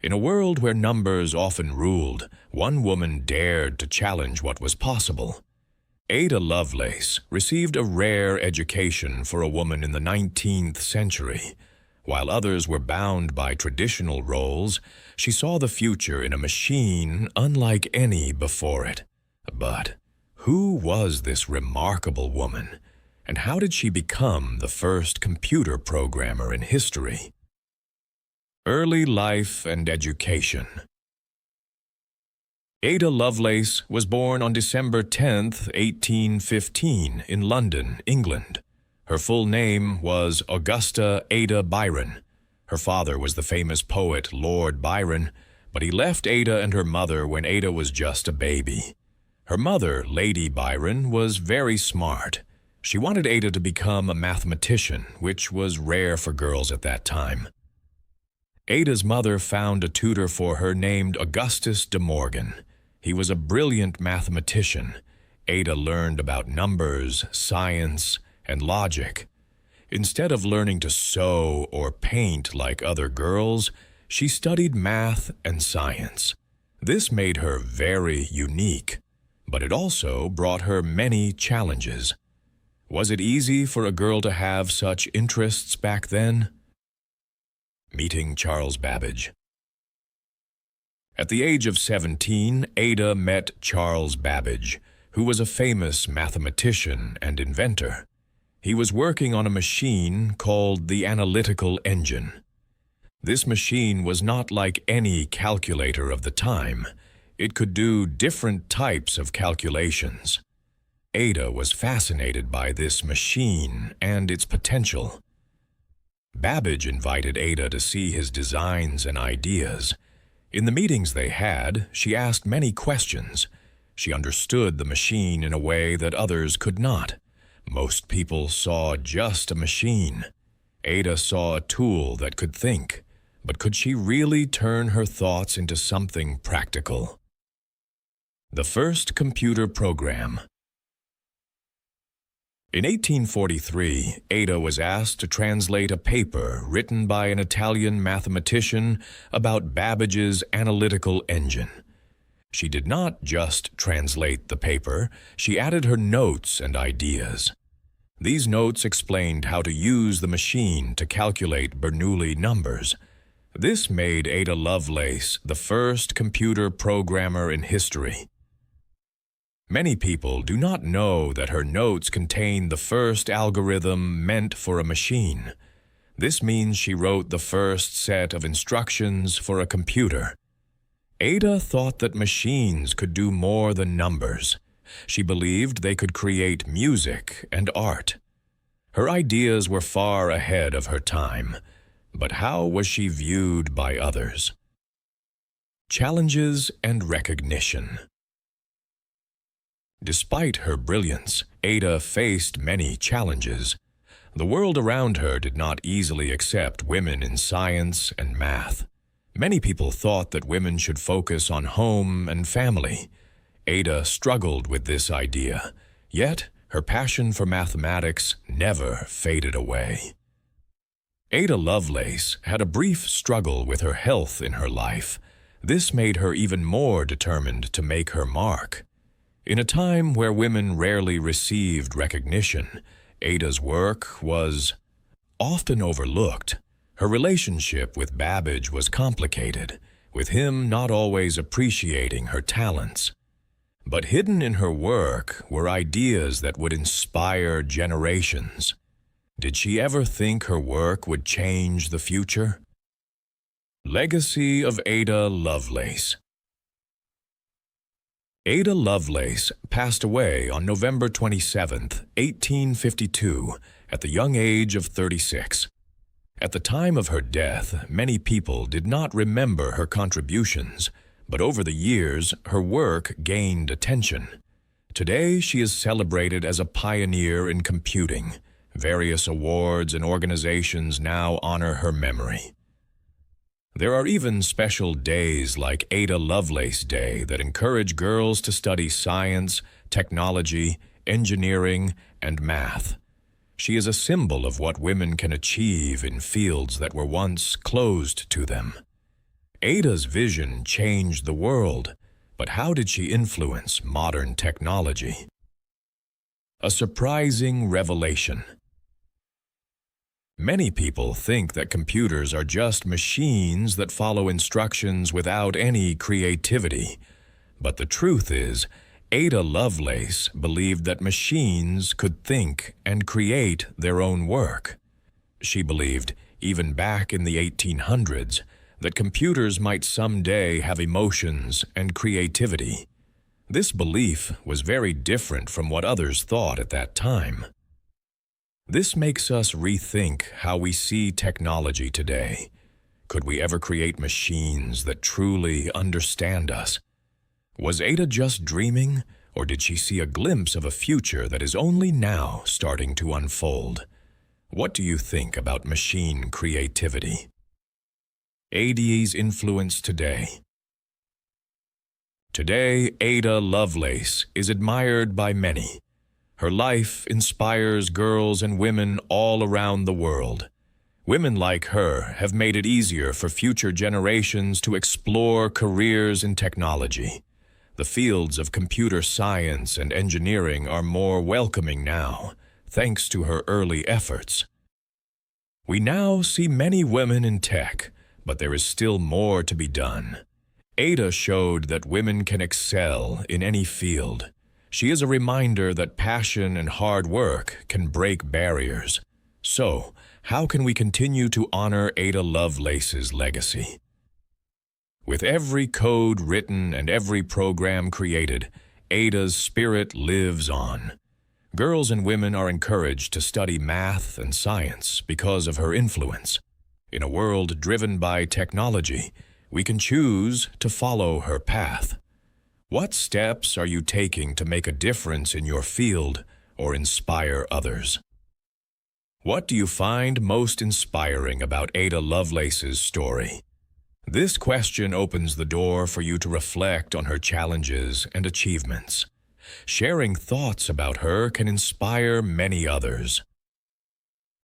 In a world where numbers often ruled, one woman dared to challenge what was possible. Ada Lovelace received a rare education for a woman in the 19th century. While others were bound by traditional roles, she saw the future in a machine unlike any before it. But who was this remarkable woman, and how did she become the first computer programmer in history? Early life and education. Ada Lovelace was born on December 10, 1815, in London, England. Her full name was Augusta Ada Byron. Her father was the famous poet Lord Byron, but he left Ada and her mother when Ada was just a baby. Her mother, Lady Byron, was very smart. She wanted Ada to become a mathematician, which was rare for girls at that time. Ada's mother found a tutor for her named Augustus de Morgan. He was a brilliant mathematician. Ada learned about numbers, science, and logic. Instead of learning to sew or paint like other girls, she studied math and science. This made her very unique, but it also brought her many challenges. Was it easy for a girl to have such interests back then? Meeting Charles Babbage. At the age of 17, Ada met Charles Babbage, who was a famous mathematician and inventor. He was working on a machine called the analytical engine. This machine was not like any calculator of the time. It could do different types of calculations. Ada was fascinated by this machine and its potential. Babbage invited Ada to see his designs and ideas. In the meetings they had, she asked many questions. She understood the machine in a way that others could not. Most people saw just a machine. Ada saw a tool that could think, but could she really turn her thoughts into something practical? The first computer program. In 1843, Ada was asked to translate a paper written by an Italian mathematician about Babbage's analytical engine. She did not just translate the paper, she added her notes and ideas. These notes explained how to use the machine to calculate Bernoulli numbers. This made Ada Lovelace the first computer programmer in history. Many people do not know that her notes contain the first algorithm meant for a machine. This means she wrote the first set of instructions for a computer. Ada thought that machines could do more than numbers. She believed they could create music and art. Her ideas were far ahead of her time, but how was she viewed by others? Challenges and recognition. Despite her brilliance, Ada faced many challenges. The world around her did not easily accept women in science and math. Many people thought that women should focus on home and family. Ada struggled with this idea, yet her passion for mathematics never faded away. Ada Lovelace had a brief struggle with her health in her life. This made her even more determined to make her mark. In a time where women rarely received recognition, Ada's work was often overlooked. Her relationship with Babbage was complicated, with him not always appreciating her talents. But hidden in her work were ideas that would inspire generations. Did she ever think her work would change the future? Legacy of Ada Lovelace. Ada Lovelace passed away on November 27, 1852, at the young age of 36. At the time of her death, many people did not remember her contributions, but over the years, her work gained attention. Today, she is celebrated as a pioneer in computing. Various awards and organizations now honor her memory. There are even special days like Ada Lovelace Day that encourage girls to study science, technology, engineering, and math. She is a symbol of what women can achieve in fields that were once closed to them. Ada's vision changed the world, but how did she influence modern technology? A surprising revelation. Many people think that computers are just machines that follow instructions without any creativity. But the truth is, Ada Lovelace believed that machines could think and create their own work. She believed, even back in the 1800s, that computers might someday have emotions and creativity. This belief was very different from what others thought at that time. This makes us rethink how we see technology today. Could we ever create machines that truly understand us? Was Ada just dreaming, or did she see a glimpse of a future that is only now starting to unfold? What do you think about machine creativity? Ada's influence today. Today, Ada Lovelace is admired by many. Her life inspires girls and women all around the world. Women like her have made it easier for future generations to explore careers in technology. The fields of computer science and engineering are more welcoming now, thanks to her early efforts. We now see many women in tech, but there is still more to be done. Ada showed that women can excel in any field. She is a reminder that passion and hard work can break barriers. So, how can we continue to honor Ada Lovelace's legacy? With every code written and every program created, Ada's spirit lives on. Girls and women are encouraged to study math and science because of her influence. In a world driven by technology, we can choose to follow her path. What steps are you taking to make a difference in your field or inspire others? What do you find most inspiring about Ada Lovelace's story? This question opens the door for you to reflect on her challenges and achievements. Sharing thoughts about her can inspire many others.